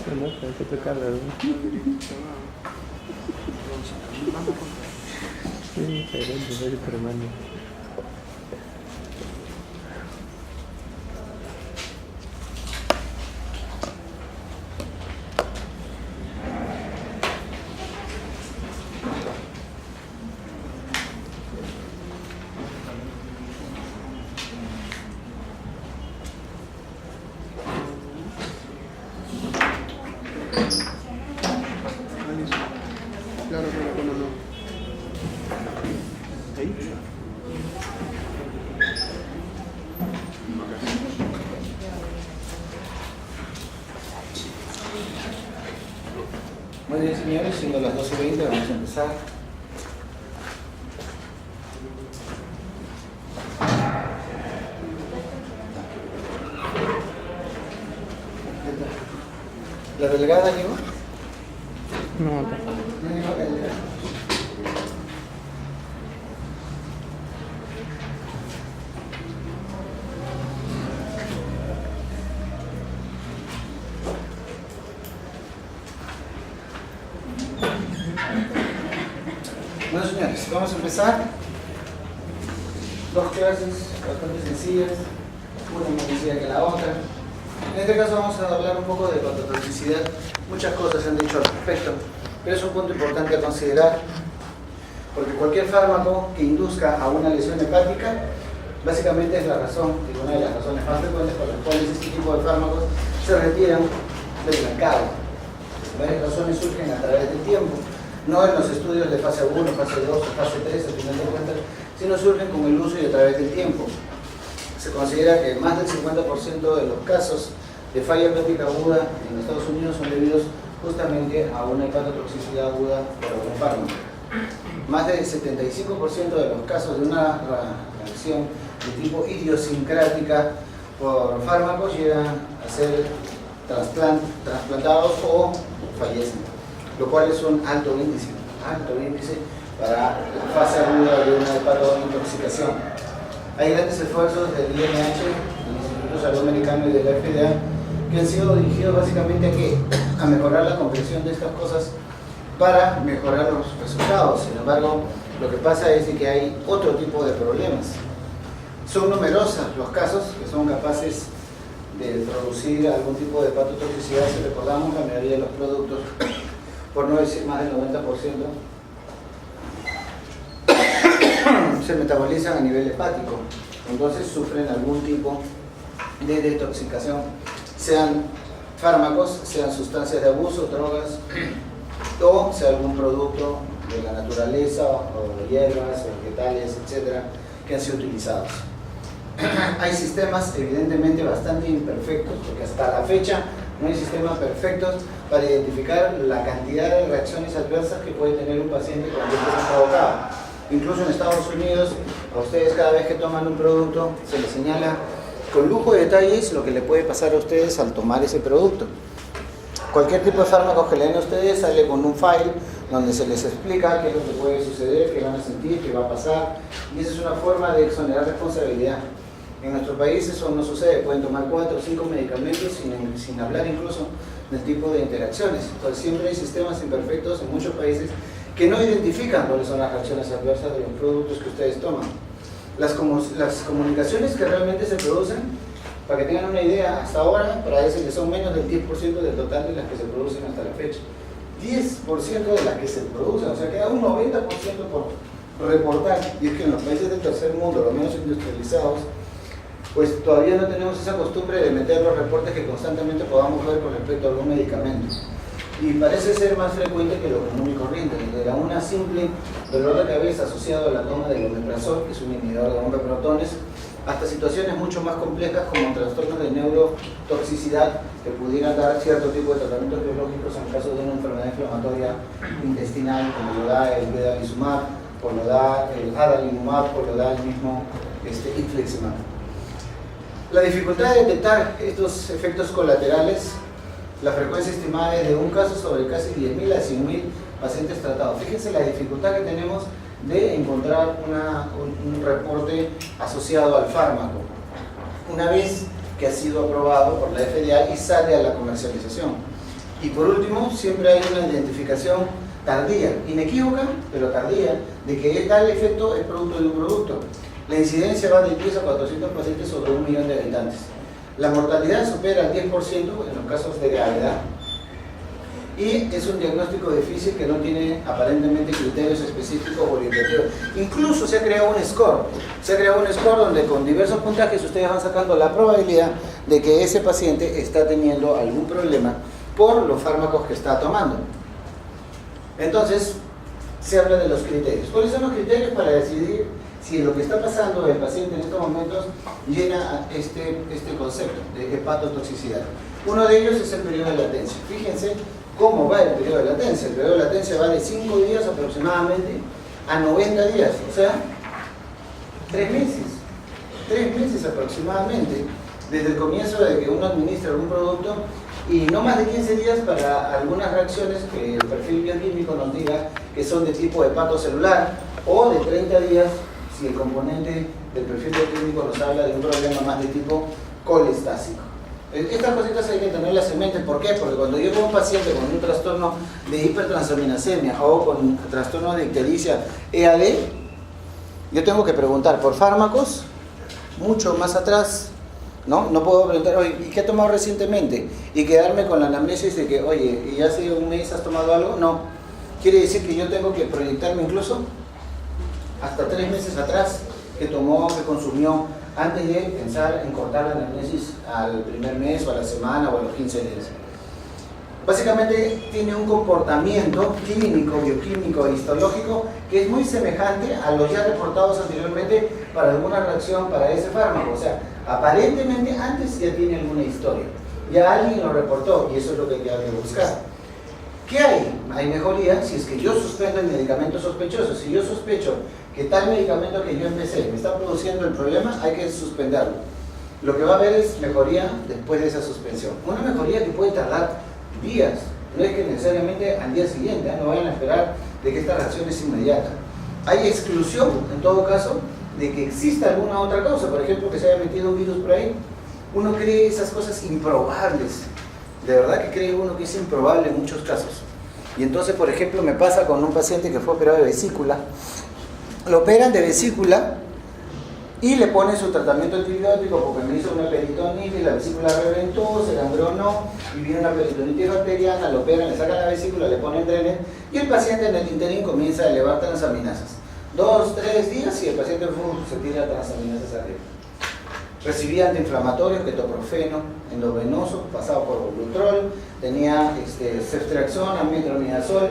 otra nota, hay que tocarla, ¿no? Sí, diferente, soy tu hermano. Claro, cómo no. Ahí. Muy bien, señores, siendo las 12:20, vamos a empezar. ¿La delegada llegó? No, No llegó la delegada. Bueno, señores, vamos a empezar. Dos clases bastante sencillas, una más sencilla que la otra. En este caso vamos a hablar un poco de hepatotoxicidad. Muchas cosas se han dicho al respecto, pero es un punto importante a considerar, porque cualquier fármaco que induzca a una lesión hepática, básicamente es la razón, y una de las razones más frecuentes por las cuales este tipo de fármacos se retiran del mercado. Varias razones surgen a través del tiempo, no en los estudios de fase 1, fase 2 o fase 3, al final de cuentas, sino surgen con el uso y a través del tiempo. Se considera que más del 50% de los casos de falla hepática aguda en Estados Unidos son debidos justamente a una hepatotoxicidad aguda por algún fármaco. Más del 75% de los casos de una reacción de tipo idiosincrática por fármacos llegan a ser trasplantados o fallecen, lo cual es un alto índice para la fase aguda de una hepatointoxicación. Hay grandes esfuerzos del INH, del Instituto de Salud Americano y de la FDA, que han sido dirigidos básicamente a ¿qué? A mejorar la comprensión de estas cosas para mejorar los resultados. Sin embargo, lo que pasa es que hay otro tipo de problemas. Son numerosos los casos que son capaces de producir algún tipo de hepatotoxicidad. Si recordamos, la mayoría de los productos, por no decir más del 90%, se metabolizan a nivel hepático, entonces sufren algún tipo de detoxicación, sean fármacos, sean sustancias de abuso, drogas, o sea algún producto de la naturaleza, o hierbas, vegetales, etcétera, que han sido utilizados. Hay sistemas evidentemente bastante imperfectos, porque hasta la fecha no hay sistemas perfectos para identificar la cantidad de reacciones adversas que puede tener un paciente cuando está provocado. Incluso en Estados Unidos, a ustedes cada vez que toman un producto se les señala con lujo de detalles lo que le puede pasar a ustedes al tomar ese producto. Cualquier tipo de fármaco que le den a ustedes sale con un file donde se les explica qué es lo que puede suceder, qué van a sentir, qué va a pasar, y esa es una forma de exonerar responsabilidad. En nuestro país eso no sucede, pueden tomar 4 o 5 medicamentos sin hablar incluso del tipo de interacciones. Entonces siempre hay sistemas imperfectos en muchos países que no identifican cuáles son las reacciones adversas de los productos que ustedes toman. Las comunicaciones que realmente se producen, para que tengan una idea, hasta ahora parece que son menos del 10% del total de las que se producen hasta la fecha. 10% de las que se producen, o sea, queda un 90% por reportar. Y es que en los países del tercer mundo, los menos industrializados, pues todavía no tenemos esa costumbre de meter los reportes que constantemente podamos ver con respecto a algún medicamento. Y parece ser más frecuente que lo común y corriente, desde una simple dolor de cabeza asociado a la toma de omeprazol, que es un inhibidor de bomba de protones, hasta situaciones mucho más complejas como trastornos de neurotoxicidad que pudieran dar cierto tipo de tratamientos biológicos en caso de una enfermedad inflamatoria intestinal, como lo da el vedolizumab, o lo da el adalimumab, o lo da el mismo infliximab. La dificultad de detectar estos efectos colaterales, la frecuencia estimada es de un caso sobre casi 10.000 a 100.000 pacientes tratados. Fíjense la dificultad que tenemos de encontrar un reporte asociado al fármaco, una vez que ha sido aprobado por la FDA y sale a la comercialización. Y por último, siempre hay una identificación tardía, inequívoca, pero tardía, de que tal efecto es producto de un producto. La incidencia va de 10 a 400 pacientes sobre 1 millón de habitantes. La mortalidad supera el 10% en los casos de gravedad. Y es un diagnóstico difícil que no tiene aparentemente criterios específicos o orientativos. Incluso se ha creado un score. Se ha creado un score donde con diversos puntajes ustedes van sacando la probabilidad de que ese paciente está teniendo algún problema por los fármacos que está tomando. Entonces, se habla de los criterios. ¿Cuáles son los criterios para decidir si lo que está pasando el paciente en estos momentos llena este concepto de hepatotoxicidad? Uno de ellos es el periodo de latencia. Fíjense cómo va el periodo de latencia. El periodo de latencia va de 5 días aproximadamente a 90 días, o sea, 3 meses. 3 meses aproximadamente, desde el comienzo de que uno administra algún producto, y no más de 15 días para algunas reacciones que el perfil bioquímico nos diga que son de tipo hepatocelular, o de 30 días si el componente del perfil bioquímico nos habla de un problema más de tipo colestásico. Estas cositas hay que tenerlas en mente. ¿Por qué? Porque cuando yo veo a un paciente con un trastorno de hipertransaminasemia o con trastorno de ictericia EAD, yo tengo que preguntar por fármacos mucho más atrás. No puedo preguntar, oye, ¿y qué has tomado recientemente? Y quedarme con la anamnesis de que, oye, ¿y hace un mes has tomado algo? No. Quiere decir que yo tengo que proyectarme incluso hasta 3 meses atrás, que tomó, que consumió, antes de pensar en cortar la anamnesis al primer mes o a la semana o a los 15 días. Básicamente tiene un comportamiento clínico, bioquímico e histológico que es muy semejante a los ya reportados anteriormente para alguna reacción para ese fármaco. O sea, aparentemente antes ya tiene alguna historia. Ya alguien lo reportó y eso es lo que hay que buscar. ¿Qué hay? Hay mejoría si es que yo suspendo el medicamento sospechoso. Si yo sospecho que tal medicamento que yo empecé me está produciendo el problema, hay que suspenderlo. Lo que va a haber es mejoría después de esa suspensión. Una mejoría que puede tardar días. No es que necesariamente al día siguiente, no vayan a esperar de que esta reacción es inmediata. Hay exclusión, en todo caso, de que exista alguna otra causa. Por ejemplo, que se haya metido un virus por ahí. Uno cree esas cosas improbables. De verdad que cree uno que es improbable en muchos casos. Y entonces, por ejemplo, me pasa con un paciente que fue operado de vesícula. Lo operan de vesícula y le ponen su tratamiento antibiótico porque me hizo una peritonitis, la vesícula reventó, se gangrenó y viene una peritonitis bacteriana, lo operan, le sacan la vesícula, le ponen drenes y el paciente en el interín comienza a elevar transaminasas. 2, 3 días y el paciente se tira transaminasas arriba. Recibía antiinflamatorios, ketoprofeno, endovenoso, pasado por Volutrol, tenía ceftriaxona, metronidazol,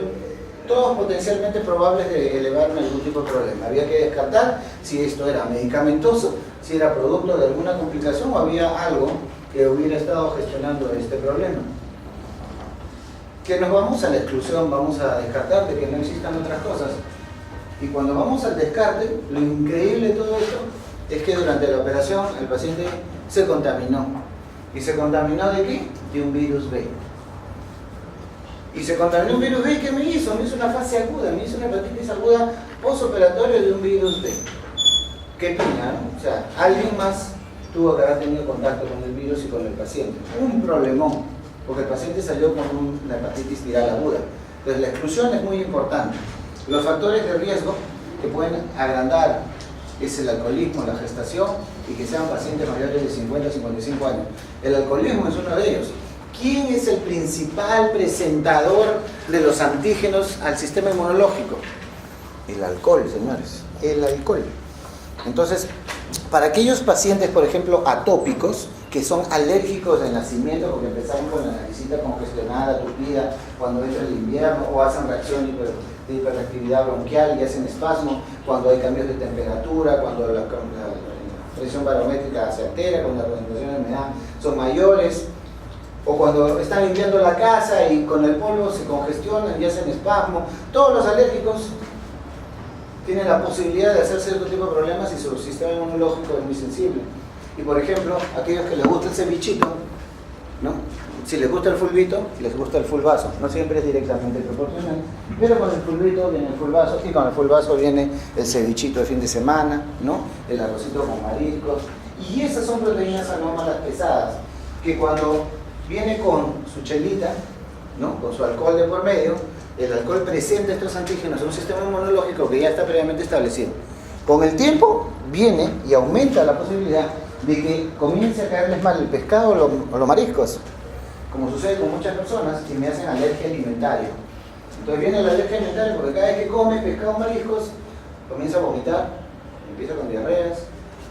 todos potencialmente probables de elevarme algún tipo de problema. Había que descartar si esto era medicamentoso, si era producto de alguna complicación o había algo que hubiera estado gestionando este problema. Que nos vamos a la exclusión, vamos a descartar de que no existan otras cosas. Y cuando vamos al descarte, lo increíble de todo esto es que durante la operación el paciente se contaminó. ¿Y se contaminó de qué? De un virus B. Y se contaminó un virus B, ¿qué me hizo? Me hizo una fase aguda, me hizo una hepatitis aguda postoperatoria de un virus B. ¿Qué pena, no? O sea, alguien más tuvo que haber tenido contacto con el virus y con el paciente. Un problemón, porque el paciente salió con una hepatitis viral aguda. Entonces la exclusión es muy importante. Los factores de riesgo que pueden agrandar es el alcoholismo, la gestación y que sean pacientes mayores de 50 a 55 años. El alcoholismo es uno de ellos. ¿Quién es el principal presentador de los antígenos al sistema inmunológico? El alcohol, señores, el alcohol. Entonces, para aquellos pacientes, por ejemplo, atópicos, que son alérgicos de nacimiento, porque empezamos con la naricita congestionada, tupida, cuando entra el invierno, o hacen reacción de hiperactividad bronquial y hacen espasmo, cuando hay cambios de temperatura, cuando la presión barométrica se altera, cuando las concentraciones de humedad son mayores, o cuando están limpiando la casa y con el polvo se congestionan y hacen espasmo. Todos los alérgicos tienen la posibilidad de hacer cierto tipo de problemas y su sistema inmunológico es muy sensible. Y por ejemplo, aquellos que les gusta el cevichito, ¿no? Si les gusta el fulbito, les gusta el fulvaso. No siempre es directamente proporcional, pero con el fulbito viene el fulvaso y con el fulvaso viene el cevichito de fin de semana, ¿no? El arrocito con mariscos. Y esas son proteínas anómalas pesadas, que cuando viene con su chelita, ¿no? Con su alcohol de por medio. El alcohol presenta estos antígenos en un sistema inmunológico que ya está previamente establecido. Con el tiempo viene y aumenta la posibilidad de que comience a caerles mal el pescado o los mariscos, como sucede con muchas personas que me hacen alergia alimentaria. Entonces viene la alergia alimentaria porque cada vez que come pescado o mariscos comienza a vomitar, empieza con diarreas,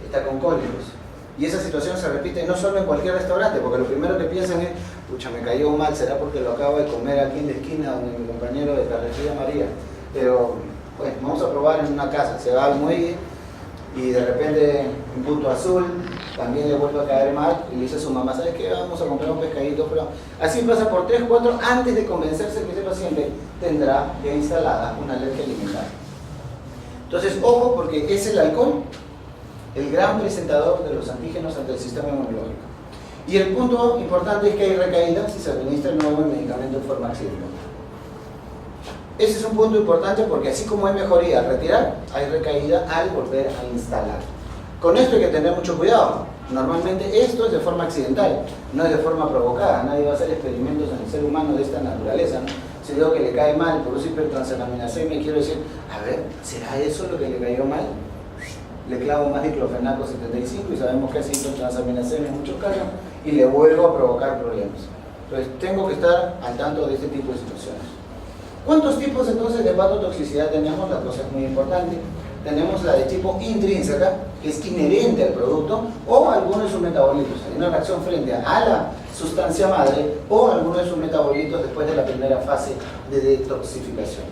está con cólicos. Y esa situación se repite no solo en cualquier restaurante, porque lo primero que piensan es, pucha, me cayó mal, será porque lo acabo de comer aquí en la esquina donde mi compañero de Carretilla María. Pero, pues, vamos a probar en una casa, se va al muelle y de repente un punto azul, también le vuelve a caer mal y le dice a su mamá, ¿sabes qué? Vamos a comprar un pescadito, pero así pasa por 3, 4 antes de convencerse que ese paciente tendrá ya instalada una alergia alimentaria. Entonces, ojo, porque es el alcohol el gran presentador de los antígenos ante el sistema inmunológico. Y el punto importante es que hay recaída si se administra el nuevo medicamento en forma accidental. Ese es un punto importante porque así como hay mejoría al retirar, hay recaída al volver a instalar. Con esto hay que tener mucho cuidado. Normalmente esto es de forma accidental, no es de forma provocada. Nadie va a hacer experimentos en el ser humano de esta naturaleza, ¿no? Si digo que le cae mal, produce hipertransaminasemia, quiero decir, a ver, ¿será eso lo que le cayó mal? Le clavo más diclofenaco 75 y sabemos que es hipertransaminasemia en muchos casos y le vuelvo a provocar problemas. Entonces tengo que estar al tanto de este tipo de situaciones. ¿Cuántos tipos entonces de hepatotoxicidad tenemos? La cosa es muy importante. Tenemos la de tipo intrínseca, que es inherente al producto, o algunos de sus metabolitos. Hay una reacción frente a la sustancia madre o algunos de sus metabolitos después de la primera fase de detoxificación.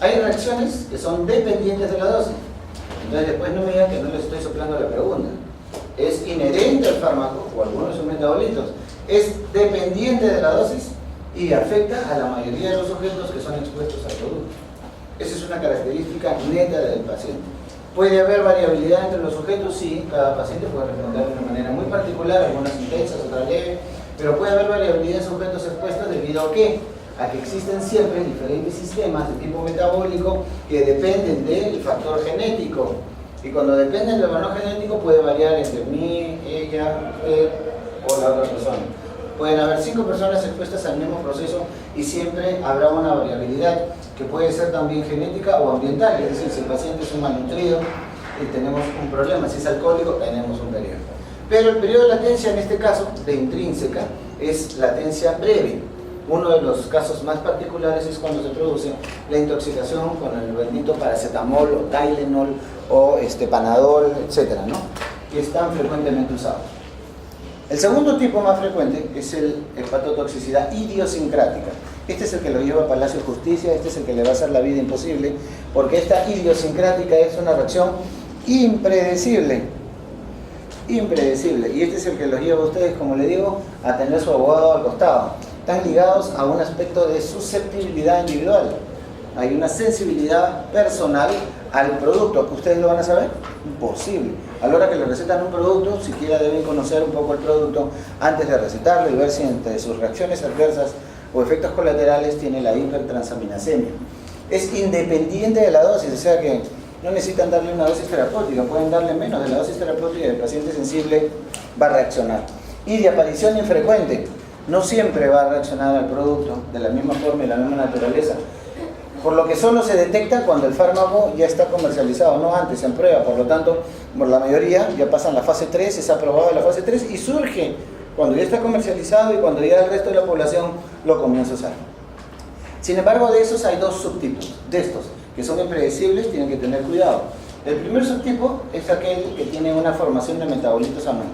Hay reacciones que son dependientes de la dosis. Entonces después no me digan que no les estoy soplando la pregunta. Es inherente al fármaco o alguno de sus metabolitos. Es dependiente de la dosis y afecta a la mayoría de los sujetos que son expuestos al producto. Esa es una característica neta del paciente. ¿Puede haber variabilidad entre los sujetos? Sí, cada paciente puede responder de una manera muy particular, algunas intensas, otras leves, pero puede haber variabilidad en sujetos expuestos debido a ¿qué? A que existen siempre diferentes sistemas de tipo metabólico que dependen del factor genético. Y cuando dependen del valor genético puede variar entre mí, ella, usted o la otra persona. Pueden haber 5 personas expuestas al mismo proceso y siempre habrá una variabilidad que puede ser también genética o ambiental. Es decir, si el paciente es un malnutrido, tenemos un problema. Si es alcohólico, tenemos un periodo. Pero el periodo de latencia en este caso, de intrínseca, es latencia breve. Uno de los casos más particulares es cuando se produce la intoxicación con el bendito paracetamol o Tylenol o Panadol, etcétera, ¿no? Que es tan frecuentemente usado. El segundo tipo más frecuente es el hepatotoxicidad idiosincrática. Este es el que lo lleva a Palacio de Justicia, este es el que le va a hacer la vida imposible, porque esta idiosincrática es una reacción impredecible. Impredecible. Y este es el que los lleva a ustedes, como le digo, a tener su abogado al costado. Están ligados a un aspecto de susceptibilidad individual. Hay una sensibilidad personal al producto. ¿Ustedes lo van a saber? Imposible. A la hora que le recetan un producto, siquiera deben conocer un poco el producto antes de recetarlo y ver si entre sus reacciones adversas o efectos colaterales tiene la hipertransaminasemia. Es independiente de la dosis, o sea que no necesitan darle una dosis terapéutica, pueden darle menos de la dosis terapéutica y el paciente sensible va a reaccionar. Y de aparición infrecuente, no siempre va a reaccionar al producto de la misma forma y la misma naturaleza, por lo que solo se detecta cuando el fármaco ya está comercializado, no antes, en prueba. Por lo tanto, por la mayoría ya pasan la fase 3, es aprobado la fase 3 y surge cuando ya está comercializado y cuando ya el resto de la población lo comienza a usar. Sin embargo, de esos hay 2 subtipos, de estos, que son impredecibles, tienen que tener cuidado. El primer subtipo es aquel que tiene una formación de metabolitos anómalos.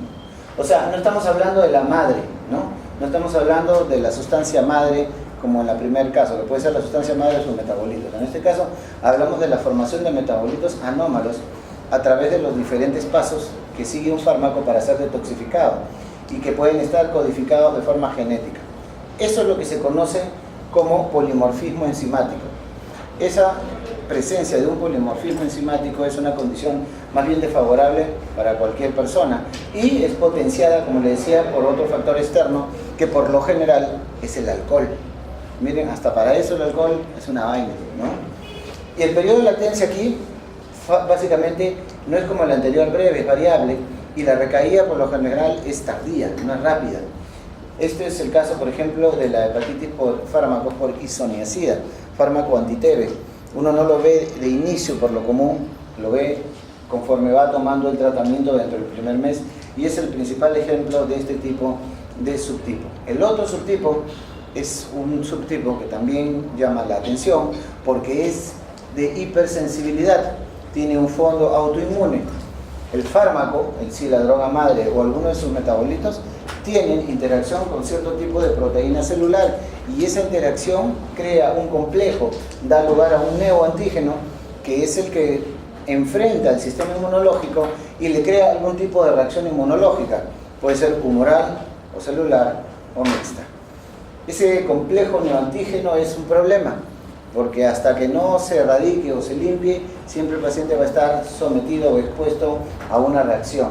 O sea, no estamos hablando de la madre, ¿no? No estamos hablando de la sustancia madre, como en el primer caso, que puede ser la sustancia madre de sus metabolitos. En este caso, hablamos de la formación de metabolitos anómalos a través de los diferentes pasos que sigue un fármaco para ser detoxificado y que pueden estar codificados de forma genética. Eso es lo que se conoce como polimorfismo enzimático. Esa presencia de un polimorfismo enzimático es una condición más bien desfavorable para cualquier persona y es potenciada, como le decía, por otro factor externo que por lo general es el alcohol. Miren, hasta para eso el alcohol es una vaina, ¿no? Y el periodo de latencia aquí, básicamente, no es como el anterior breve, es variable, y la recaída por lo general es tardía, no es rápida. Este es el caso, por ejemplo, de la hepatitis por fármacos por isoniazida, fármaco anti-TB. Uno no lo ve de inicio por lo común, lo ve conforme va tomando el tratamiento dentro del primer mes, y es el principal ejemplo de este tipo de subtipo. El otro subtipo es un subtipo que también llama la atención porque es de hipersensibilidad, tiene un fondo autoinmune. El fármaco, en sí la droga madre o alguno de sus metabolitos, tienen interacción con cierto tipo de proteína celular, y esa interacción crea un complejo, da lugar a un neoantígeno que es el que enfrenta al sistema inmunológico y le crea algún tipo de reacción inmunológica, puede ser humoral o celular o mixta. Ese complejo neoantígeno es un problema, porque hasta que no se erradique o se limpie, siempre el paciente va a estar sometido o expuesto a una reacción.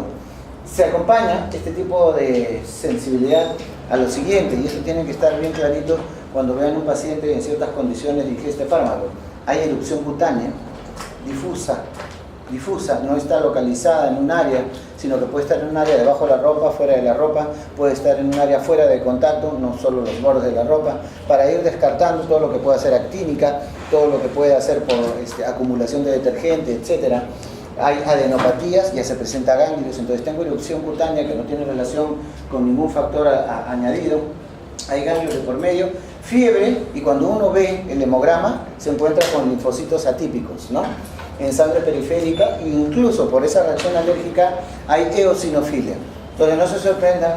Se acompaña este tipo de sensibilidad a lo siguiente, y eso tiene que estar bien clarito cuando vean un paciente en ciertas condiciones de este fármaco. Hay erupción cutánea, difusa, no está localizada en un área, sino que puede estar en un área debajo de la ropa, fuera de la ropa, puede estar en un área fuera de contacto, no solo los bordes de la ropa, para ir descartando todo lo que pueda ser actínica, todo lo que puede hacer por acumulación de detergente, etc. Hay adenopatías, ya se presenta ganglios, entonces tengo erupción cutánea que no tiene relación con ningún factor añadido, hay ganglios de por medio, fiebre, y cuando uno ve el hemograma se encuentra con linfocitos atípicos, ¿no?, en sangre periférica, e incluso por esa reacción alérgica hay eosinofilia. Entonces no se sorprendan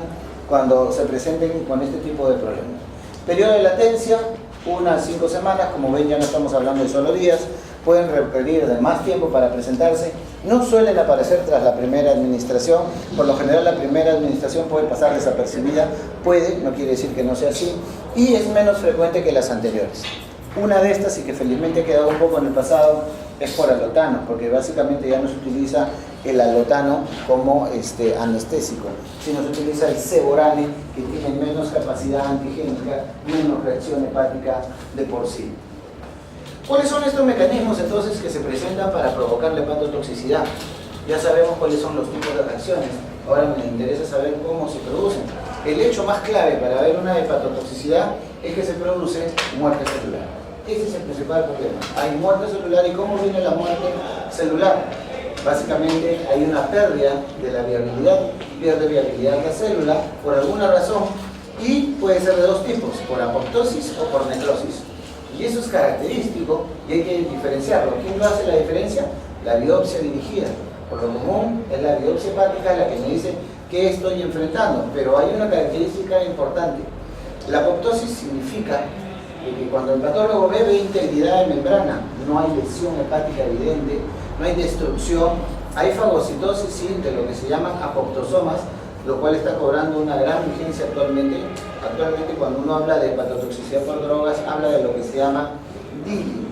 cuando se presenten con este tipo de problemas. Periodo de latencia, 1 a 5 semanas, como ven ya no estamos hablando de solo días, pueden requerir de más tiempo para presentarse, no suelen aparecer tras la primera administración, por lo general la primera administración puede pasar desapercibida, no quiere decir que no sea así, y es menos frecuente que las anteriores. Una de estas, y que felizmente ha quedado un poco en el pasado, es por alotano, porque básicamente ya no se utiliza el alotano como anestésico, sino se utiliza el ceborane, que tiene menos capacidad antigénica, menos reacción hepática de por sí. ¿Cuáles son estos mecanismos entonces que se presentan para provocar la hepatotoxicidad? Ya sabemos cuáles son los tipos de reacciones, ahora me interesa saber cómo se producen. El hecho más clave para ver una hepatotoxicidad es que se produce muerte celular. Ese es el principal problema. Hay muerte celular, ¿y cómo viene la muerte celular? Básicamente hay una pérdida de la viabilidad, pierde viabilidad la célula por alguna razón, y puede ser de dos tipos, por apoptosis o por necrosis. Y eso es característico y hay que diferenciarlo. ¿Quién lo hace la diferencia? La biopsia dirigida. Por lo común es la biopsia hepática la que me dice qué estoy enfrentando, pero hay una característica importante. La apoptosis significa que cuando el patólogo ve integridad de membrana, no hay lesión hepática evidente, no hay destrucción, hay fagocitosis, sí, de lo que se llaman apoptosomas, lo cual está cobrando una gran vigencia actualmente. Actualmente, cuando uno habla de hepatotoxicidad por drogas, habla de lo que se llama DILI.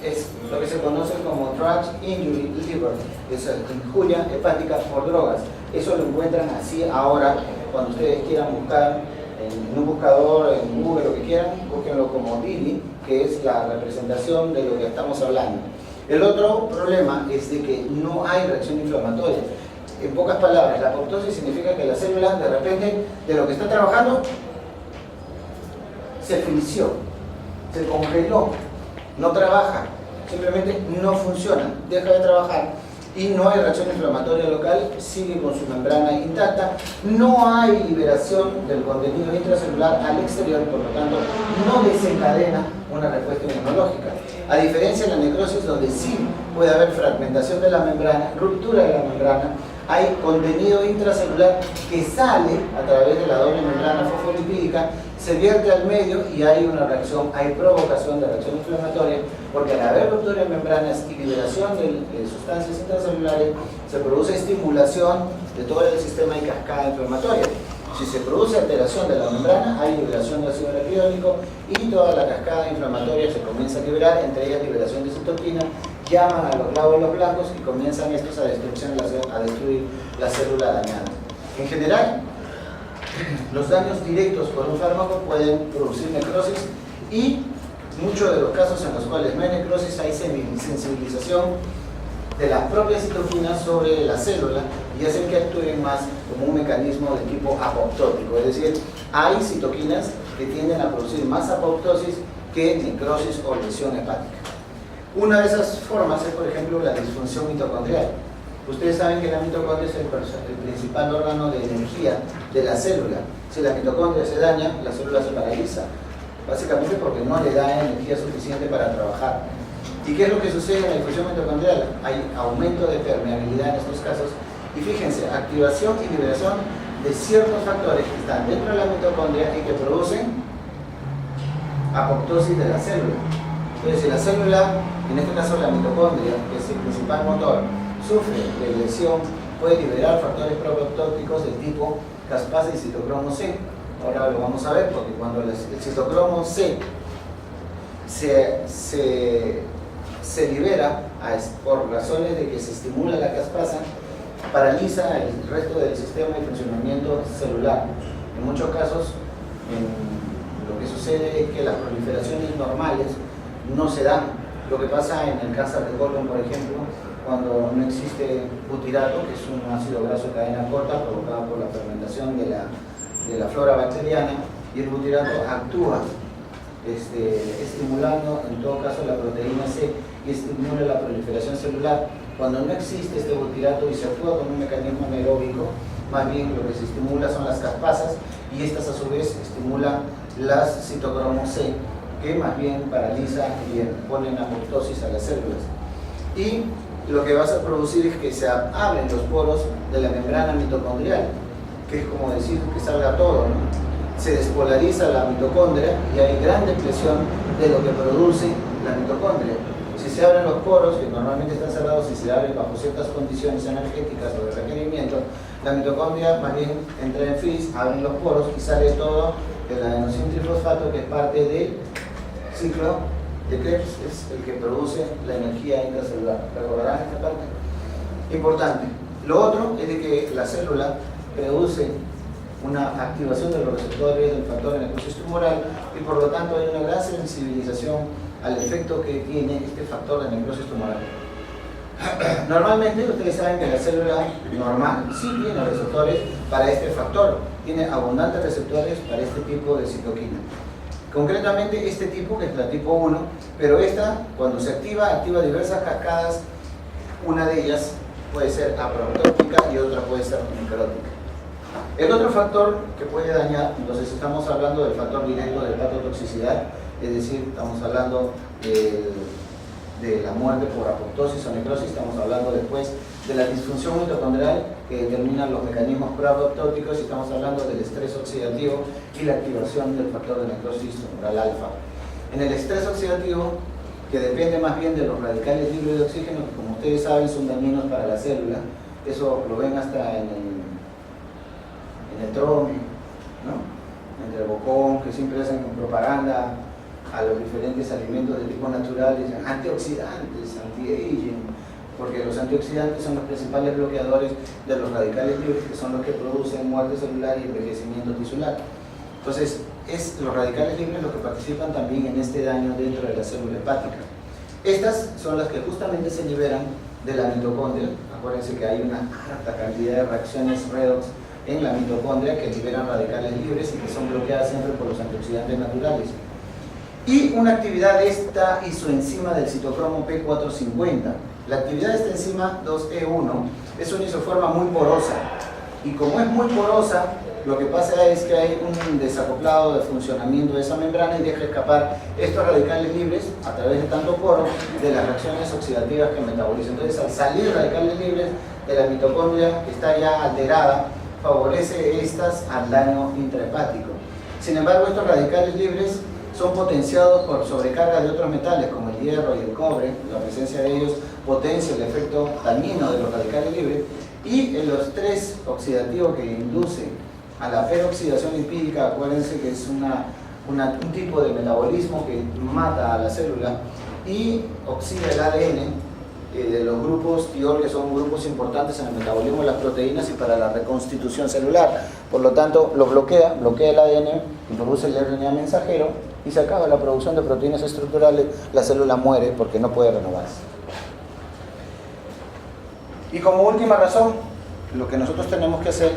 Es lo que se conoce como Drug Injury Liver, es injuria hepática por drogas. Eso lo encuentran así ahora, cuando ustedes quieran buscar en un buscador, en Google, lo que quieran, búsquenlo como DILI, que es la representación de lo que estamos hablando. El otro problema es de que no hay reacción inflamatoria. En pocas palabras, la apoptosis significa que la célula, de repente, de lo que está trabajando, se frició, se congeló, no trabaja, simplemente no funciona, deja de trabajar, y no hay reacción inflamatoria local, sigue con su membrana intacta, no hay liberación del contenido intracelular al exterior, por lo tanto no desencadena una respuesta inmunológica. A diferencia de la necrosis, donde sí puede haber fragmentación de la membrana, ruptura de la membrana, hay contenido intracelular que sale a través de la doble membrana fosfolipídica, se vierte al medio y hay una reacción, hay provocación de reacción inflamatoria, porque al haber ruptura de membranas y liberación de sustancias intracelulares, se produce estimulación de todo el sistema y cascada inflamatoria. Si se produce alteración de la membrana, hay liberación de ácido araquidónico y toda la cascada inflamatoria se comienza a liberar, entre ellas liberación de citoquina, llaman a los glóbulos blancos y comienzan estos a destruir la célula dañada. En general, los daños directos por un fármaco pueden producir necrosis, y muchos de los casos en los cuales no hay necrosis hay sensibilización de las propias citoquinas sobre la célula, y hacen que actúen más como un mecanismo de tipo apoptótico, es decir, hay citoquinas que tienden a producir más apoptosis que necrosis o lesión hepática. Una de esas formas es, por ejemplo, la disfunción mitocondrial. Ustedes saben que la mitocondria es el principal órgano de energía de la célula. Si la mitocondria se daña, la célula se paraliza, básicamente porque no le da energía suficiente para trabajar. ¿Y qué es lo que sucede en la difusión mitocondrial? Hay aumento de permeabilidad en estos casos. Y fíjense, activación y liberación de ciertos factores que están dentro de la mitocondria y que producen apoptosis de la célula. Entonces, si la célula, en este caso la mitocondria, que es el principal motor, sufre de lesión, puede liberar factores proapoptóticos del tipo caspasa y citocromo C. Ahora lo vamos a ver, porque cuando el citocromo C se libera por razones de que se estimula la caspasa, paraliza el resto del sistema de funcionamiento celular. En muchos casos, lo que sucede es que las proliferaciones normales no se dan. Lo que pasa en el cáncer de colon, por ejemplo, cuando no existe butirato, que es un ácido graso de cadena corta provocado por la fermentación de la flora bacteriana, y el butirato actúa estimulando en todo caso la proteína C y estimula la proliferación celular. Cuando no existe este butirato y se actúa con un mecanismo anaeróbico, más bien lo que se estimula son las caspasas, y estas a su vez estimulan las citocromo C, que más bien paraliza y ponen apoptosis a las células. Y lo que vas a producir es que se abren los poros de la membrana mitocondrial, que es como decir que salga todo, ¿no? Se despolariza la mitocondria y hay gran depresión de lo que produce la mitocondria. Si se abren los poros, que normalmente están cerrados y se abren bajo ciertas condiciones energéticas o de requerimiento, la mitocondria más bien entra en freeze, abren los poros y sale todo el adenosín trifosfato, que es parte del ciclo de Krebs, es el que produce la energía intracelular. ¿Recordarán esta parte? Importante. Lo otro es de que la célula produce una activación de los receptores del factor de necrosis tumoral, y por lo tanto hay una gran sensibilización al efecto que tiene este factor de necrosis tumoral. Normalmente ustedes saben que la célula normal sí tiene receptores para este factor, tiene abundantes receptores para este tipo de citoquina. Concretamente este tipo, que es la tipo 1, pero esta, cuando se activa diversas cascadas. Una de ellas puede ser apoptótica y otra puede ser necrótica. El otro factor que puede dañar, entonces estamos hablando del factor directo de hepatotoxicidad, es decir, estamos hablando de la muerte por apoptosis o necrosis, estamos hablando después de la disfunción mitocondrial que determina los mecanismos proapoptóticos, y estamos hablando del estrés oxidativo y la activación del factor de necrosis tumoral alfa. En el estrés oxidativo, que depende más bien de los radicales libres de oxígeno, que como ustedes saben son dañinos para la célula, eso lo ven hasta en el TROM, ¿no? Entre el Bocón, que siempre hacen propaganda a los diferentes alimentos de tipo natural, dicen antioxidantes, anti-aging, porque los antioxidantes son los principales bloqueadores de los radicales libres, que son los que producen muerte celular y envejecimiento tisular. Entonces, es los radicales libres los que participan también en este daño dentro de la célula hepática. Estas son las que justamente se liberan de la mitocondria. Acuérdense que hay una alta cantidad de reacciones redox en la mitocondria que liberan radicales libres y que son bloqueadas siempre por los antioxidantes naturales. Y una actividad de esta isoenzima del citocromo P450. La actividad de esta enzima 2E1 es una isoforma muy porosa, y como es muy porosa, lo que pasa es que hay un desacoplado de funcionamiento de esa membrana y deja escapar estos radicales libres a través de tanto poro de las reacciones oxidativas que metabolizan. Entonces, al salir radicales libres de la mitocondria que está ya alterada, favorece estas al daño intrahepático. Sin embargo, estos radicales libres son potenciados por sobrecarga de otros metales como el hierro y el cobre. La presencia de ellos potencia el efecto dañino de los radicales libres, y el estrés oxidativo que induce a la peroxidación lipídica, acuérdense que es un tipo de metabolismo que mata a la célula y oxida el ADN de los grupos tiol, que son grupos importantes en el metabolismo de las proteínas y para la reconstitución celular. Por lo tanto, lo bloquea el ADN y produce el RNA mensajero, y se acaba la producción de proteínas estructurales, la célula muere porque no puede renovarse. Y como última razón, lo que nosotros tenemos que hacer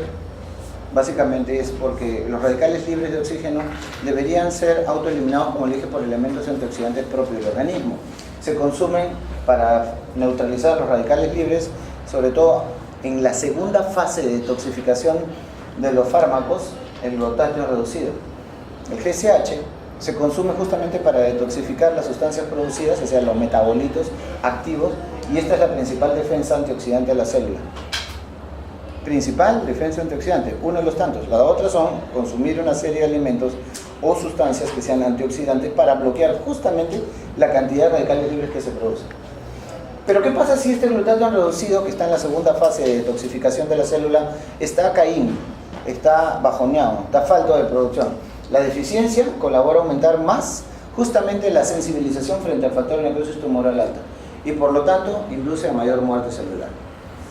básicamente es porque los radicales libres de oxígeno deberían ser autoeliminados, como le dije, por elementos antioxidantes propios del organismo. Se consumen para neutralizar los radicales libres, sobre todo en la segunda fase de detoxificación de los fármacos, el glutatio reducido. El GCH se consume justamente para detoxificar las sustancias producidas, o sea, los metabolitos activos, y esta es la principal defensa antioxidante de la célula. Principal defensa antioxidante, uno de los tantos. La otra son consumir una serie de alimentos o sustancias que sean antioxidantes para bloquear justamente la cantidad de radicales libres que se producen. Pero ¿qué pasa si este glutatión reducido, que está en la segunda fase de detoxificación de la célula, está caído, está bajoneado, está falto de producción? La deficiencia colabora a aumentar más justamente la sensibilización frente al factor de necrosis tumoral alta y por lo tanto induce a mayor muerte celular.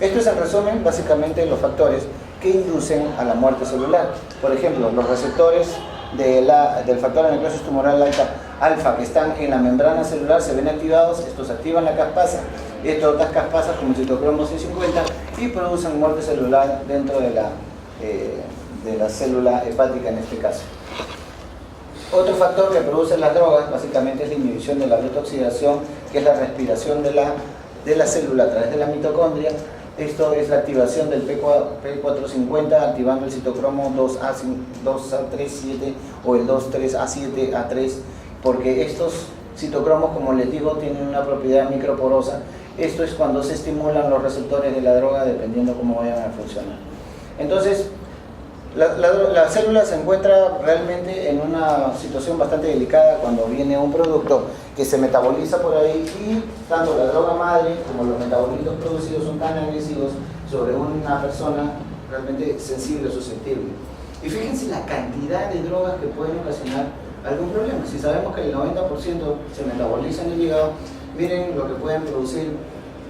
Esto es en resumen básicamente los factores que inducen a la muerte celular. Por ejemplo, los receptores del factor de necrosis tumoral alfa que están en la membrana celular se ven activados, estos activan la caspasa, estas otras caspasas como el citocromo C50 y producen muerte celular dentro de la célula hepática en este caso. Otro factor que produce las drogas básicamente es la inhibición de la detoxidación, que es la respiración de la célula a través de la mitocondria. Esto es la activación del P450 activando el citocromo 2A37 o el 23A7A3, porque estos citocromos, como les digo, tienen una propiedad microporosa. Esto es cuando se estimulan los receptores de la droga dependiendo cómo vayan a funcionar. Entonces, la célula se encuentra realmente en una situación bastante delicada cuando viene un producto que se metaboliza por ahí y tanto la droga madre como los metabolitos producidos son tan agresivos sobre una persona realmente sensible, susceptible. Y fíjense la cantidad de drogas que pueden ocasionar algún problema. Si sabemos que el 90% se metaboliza en el hígado, miren lo que pueden producir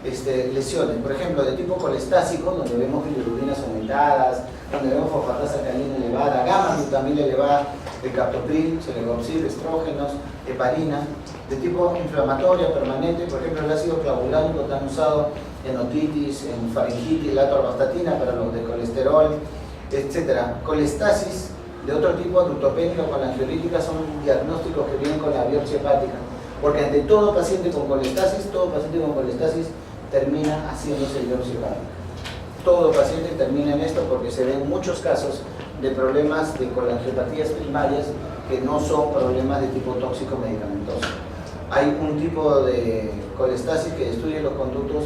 lesiones, por ejemplo, de tipo colestásico, donde vemos bilirubinas aumentadas, donde vemos fosfatasa alcalina elevada, gamma-glutamina elevada, de captopril, celecoxib, estrógenos, heparina, de tipo inflamatoria permanente, por ejemplo, el ácido clavulánico tan usado en otitis, en faringitis, la atorvastatina para los de colesterol, etc. Colestasis de otro tipo, adutopénica con angiolítica, son diagnósticos que vienen con la biopsia hepática, porque ante todo paciente con colestasis termina haciéndose biopsia hepática. Todo paciente termina en esto porque se ven muchos casos de problemas de colangiopatías primarias que no son problemas de tipo tóxico medicamentoso. Hay un tipo de colestasis que destruye los conductos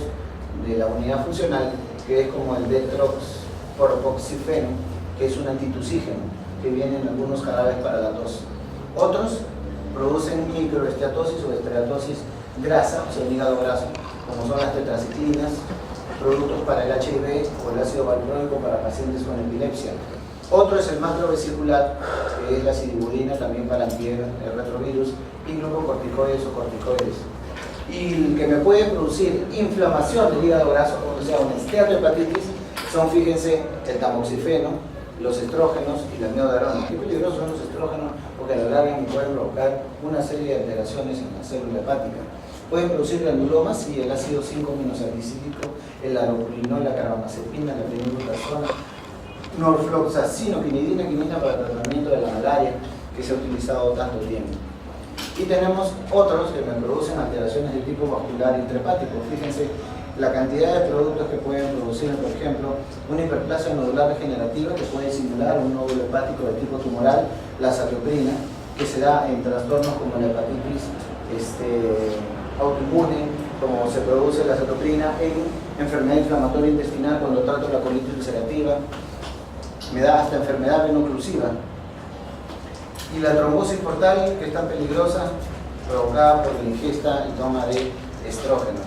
de la unidad funcional, que es como el detroxpropoxifeno, que es un antitusígeno, que viene en algunos jarabes para la tos. Otros producen microesteatosis o esteatosis grasa, o sea, el hígado graso, como son las tetraciclinas, productos para el HIV o el ácido valproico para pacientes con epilepsia. Otro es el macrovesicular, que es la acidibudina también para antirretrovirus, y glucocorticoides o corticoides. Y el que me puede producir inflamación del hígado graso, o sea, una esteatohepatitis, son, fíjense, el tamoxifeno, los estrógenos y la miodarona. Qué peligrosos son los estrógenos porque a la larga me pueden provocar una serie de alteraciones en la célula hepática. Pueden producir granulomas y el ácido 5-aminosalicílico, el aropurinol, la carbamazepina, la phenilbutazona, norfloxacino, quinidina para el tratamiento de la malaria, que se ha utilizado tanto tiempo. Y tenemos otros que me producen alteraciones de tipo vascular intrahepático. Fíjense la cantidad de productos que pueden producir, por ejemplo, una hiperplasia nodular degenerativa que puede simular un nódulo hepático de tipo tumoral, la azatioprina, que se da en trastornos como la hepatitis autoinmune, como se produce la azatioprina en enfermedad inflamatoria intestinal cuando trato la colitis ulcerativa, me da hasta enfermedad veno-oclusiva. Y la trombosis portal, que es tan peligrosa, provocada por la ingesta y toma de estrógenos.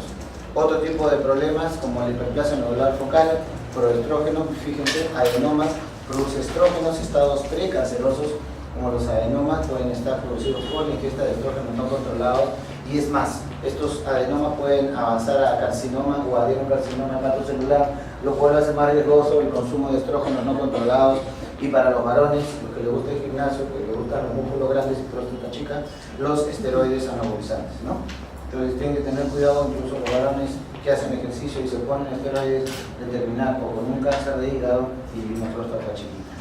Otro tipo de problemas como la hiperplasia nodular focal, proestrógeno, fíjense, adenomas, produce estrógenos, estados precancerosos como los adenomas pueden estar producidos por la ingesta de estrógenos no controlados, y es más, estos adenomas pueden avanzar a carcinoma o adenocarcinoma hepatocelular, lo cual hace más riesgoso el consumo de estrógenos no controlados. Y para los varones, los que les gusta el gimnasio, que les gustan los músculos grandes y próstata chica, los esteroides anabolizantes, ¿no? Entonces tienen que tener cuidado, incluso los varones que hacen ejercicio y se ponen esteroides de terminar o con un cáncer de hígado y una próstata chiquita.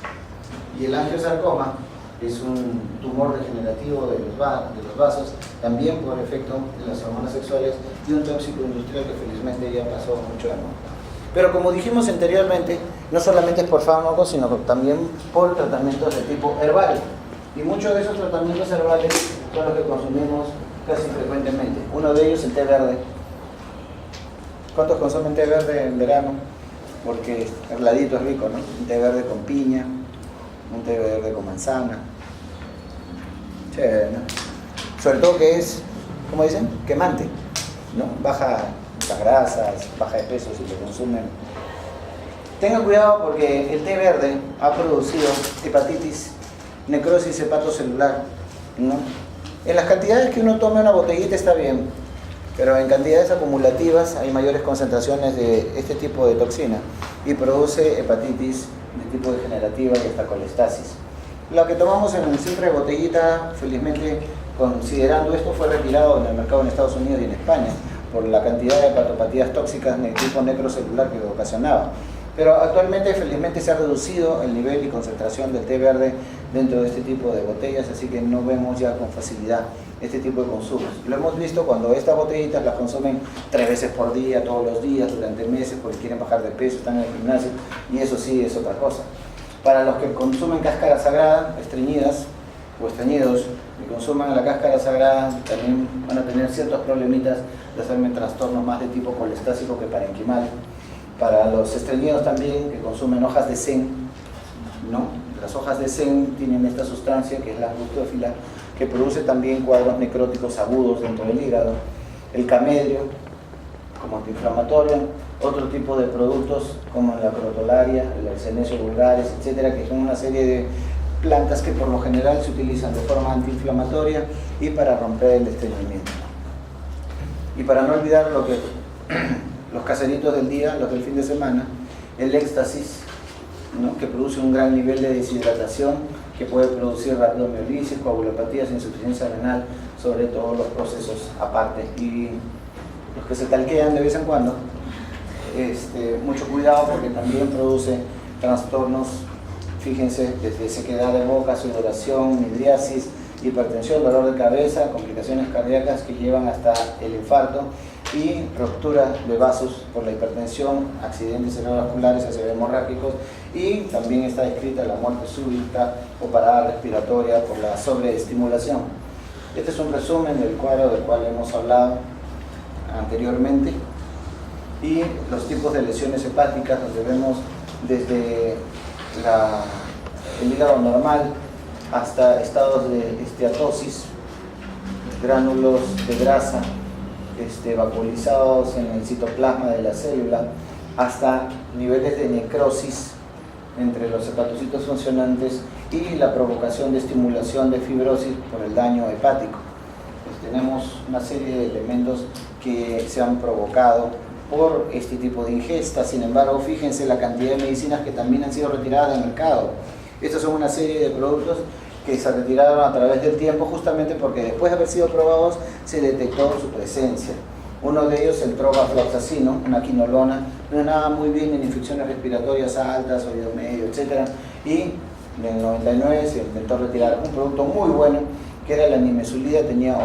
Y el angiosarcoma es un tumor degenerativo de los vasos, también por efecto de las hormonas sexuales y un tóxico industrial que felizmente ya pasó mucho de moda. Pero como dijimos anteriormente, no solamente es por fármacos, sino también por tratamientos de tipo herbal. Y muchos de esos tratamientos herbales son los que consumimos casi frecuentemente. Uno de ellos, el té verde. ¿Cuántos consumen té verde en verano? Porque heladito es rico, ¿no? Un té verde con piña, un té verde con manzana. Chévere, ¿no? Sobre todo que es, ¿cómo dicen? Quemante, ¿no? Baja las grasas, baja de peso si lo consumen. Tengan cuidado porque el té verde ha producido hepatitis, necrosis hepatocelular, ¿no? En las cantidades que uno tome una botellita está bien, pero en cantidades acumulativas hay mayores concentraciones de este tipo de toxina y produce hepatitis de tipo degenerativa y hasta colestasis. Lo que tomamos en una simple botellita, felizmente, considerando esto, fue retirado en el mercado en Estados Unidos y en España por la cantidad de hepatopatías tóxicas de tipo necrocelular que ocasionaba. Pero actualmente, felizmente, se ha reducido el nivel y concentración del té verde dentro de este tipo de botellas, así que no vemos ya con facilidad este tipo de consumos. Lo hemos visto cuando estas botellitas las consumen 3 veces por día, todos los días, durante meses, porque quieren bajar de peso, están en el gimnasio, y eso sí es otra cosa. Para los que consumen cáscara sagrada, estreñidas o estreñidos, y consuman la cáscara sagrada, también van a tener ciertos problemitas de hacerme trastornos más de tipo colestásico que parenquimal. Para los estreñidos también, que consumen hojas de sen, ¿no? Las hojas de sen tienen esta sustancia que es la glutófila, que produce también cuadros necróticos agudos dentro del hígado. El camelio, como antiinflamatorio, otro tipo de productos como la crotolaria, el arsenesio vulgaris, etcétera, que son una serie de plantas que por lo general se utilizan de forma antiinflamatoria y para romper el estreñimiento. Y para no olvidar lo que los caseritos del día, los del fin de semana, el éxtasis, ¿no? Que produce un gran nivel de deshidratación, que puede producir rhabdomiolisis, coagulopatías, insuficiencia renal, sobre todos los procesos aparte. Y los que se talquean de vez en cuando, mucho cuidado porque también produce trastornos, fíjense, desde sequedad de boca, sudoración, midriasis, hipertensión, dolor de cabeza, complicaciones cardíacas que llevan hasta el infarto y ruptura de vasos por la hipertensión, accidentes cerebrovasculares, accidentes hemorrágicos, y también está descrita la muerte súbita o parada respiratoria por la sobreestimulación. Este es un resumen del cuadro del cual hemos hablado anteriormente, y los tipos de lesiones hepáticas, donde vemos desde el hígado normal hasta estados de esteatosis, gránulos de grasa vacuolizados en el citoplasma de la célula, hasta niveles de necrosis entre los hepatocitos funcionantes y la provocación de estimulación de fibrosis por el daño hepático. Tenemos una serie de elementos que se han provocado por este tipo de ingesta. Sin embargo, fíjense la cantidad de medicinas que también han sido retiradas del mercado. Estos son una serie de productos que se retiraron a través del tiempo justamente porque después de haber sido probados se detectó su presencia. Uno de ellos, el trofloxacino, una quinolona, no andaba muy bien en infecciones respiratorias altas, oído medio, etc. Y en el 99 se intentó retirar un producto muy bueno, que era la nimesulida, tenía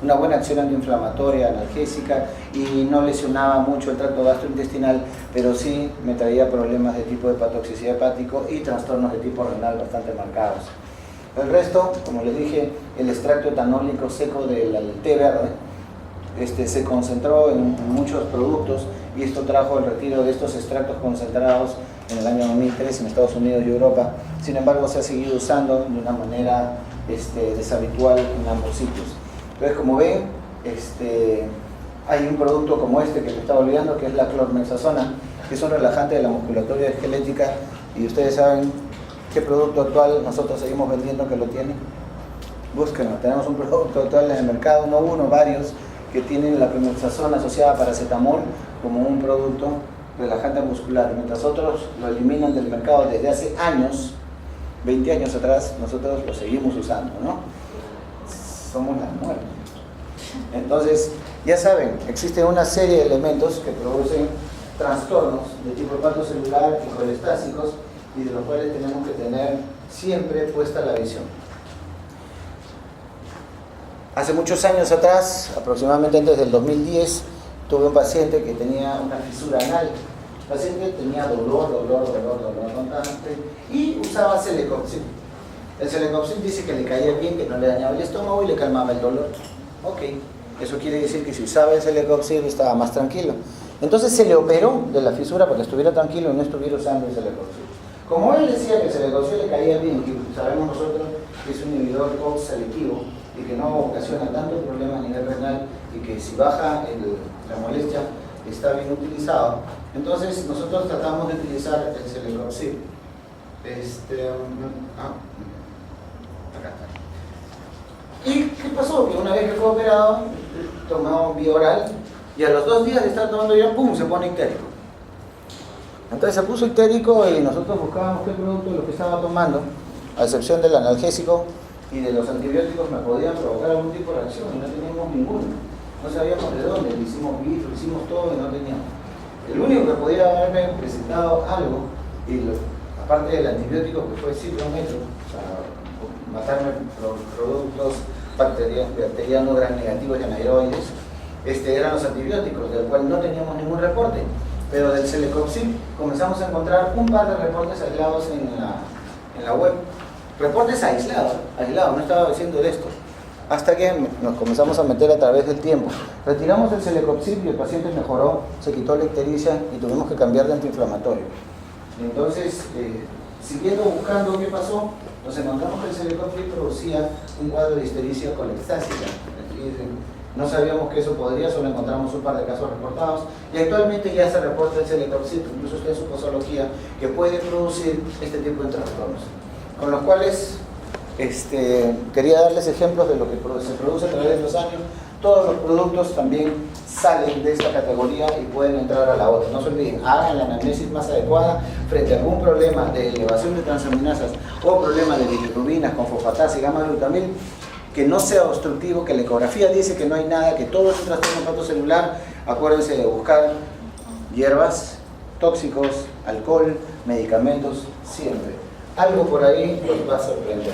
una buena acción antiinflamatoria, analgésica, y no lesionaba mucho el tracto gastrointestinal, pero sí me traía problemas de tipo de hepatotoxicidad hepático y trastornos de tipo renal bastante marcados. El resto, como les dije, el extracto etanólico seco del té verde se concentró en muchos productos, y esto trajo el retiro de estos extractos concentrados en el año 2003 en Estados Unidos y Europa. Sin embargo, se ha seguido usando de una manera deshabitual en ambos sitios. Entonces, como ven, hay un producto como que me estaba olvidando, que es la clormexazona, que es un relajante de la musculatura esquelética, y ustedes saben qué producto actual nosotros seguimos vendiendo que lo tiene. Búsquenlo, tenemos un producto actual en el mercado, no uno, varios, que tienen la clormexazona asociada a paracetamol como un producto relajante muscular, mientras otros lo eliminan del mercado desde hace años, 20 años atrás, nosotros lo seguimos usando, ¿no? Somos la muerte. Entonces, ya saben, existe una serie de elementos que producen trastornos de tipo hepatocelular y colestásicos y de los cuales tenemos que tener siempre puesta la visión. Hace muchos años atrás, aproximadamente desde el 2010, tuve un paciente que tenía una fisura anal. El paciente tenía dolor constante y usaba Celecoxib. El Celecoxib dice que le caía bien, que no le dañaba el estómago y le calmaba el dolor. Ok, eso quiere decir que si usaba el Celecoxib estaba más tranquilo. Entonces se le operó de la fisura para que estuviera tranquilo y no estuviera usando el Celecoxib. Como él decía que el Celecoxib le caía bien, y sabemos nosotros que es un inhibidor COX selectivo y que no ocasiona tanto problema a nivel renal y que si baja la molestia está bien utilizado, entonces nosotros tratamos de utilizar el Celecoxib. Acá está. ¿Y qué pasó? Que una vez que fue operado, tomó vía oral y a los 2 días de estar tomando ya, ¡pum!, se pone ictérico. Entonces se puso ictérico y nosotros buscábamos qué producto de lo que estaba tomando, a excepción del analgésico y de los antibióticos, me podían provocar algún tipo de reacción y no teníamos ninguno. No sabíamos de dónde, le hicimos bif, lo hicimos todo y no teníamos. El único que podía haberme presentado algo, aparte del antibiótico que fue ciprometro, para matarme productos bacterianos gram negativos y anaeroides, eran los antibióticos, del cual no teníamos ningún reporte. Pero del Celecoxib comenzamos a encontrar un par de reportes aislados en la web. Reportes aislados, no estaba diciendo de esto. Hasta que nos comenzamos a meter a través del tiempo. Retiramos el Celecoxib y el paciente mejoró, se quitó la ictericia y tuvimos que cambiar de antiinflamatorio. Entonces, siguiendo buscando qué pasó, nos encontramos que el Celecoxib producía un cuadro de histericia colestásica. No sabíamos que eso podría, solo encontramos un par de casos reportados y actualmente ya se reporta el Celecoxib, incluso está en su posología, que puede producir este tipo de trastornos. Con los cuales quería darles ejemplos de lo que se produce a través de los años. Todos los productos también salen de esta categoría y pueden entrar a la otra. No se olviden, hagan la anamnesis más adecuada frente a algún problema de elevación de transaminasas o problema de bilirrubinas con fosfatasa y gamma-glutamil, que no sea obstructivo, que la ecografía dice que no hay nada, que todo es un trastorno hepatocelular. Acuérdense de buscar hierbas, tóxicos, alcohol, medicamentos, siempre. Algo por ahí los va a sorprender.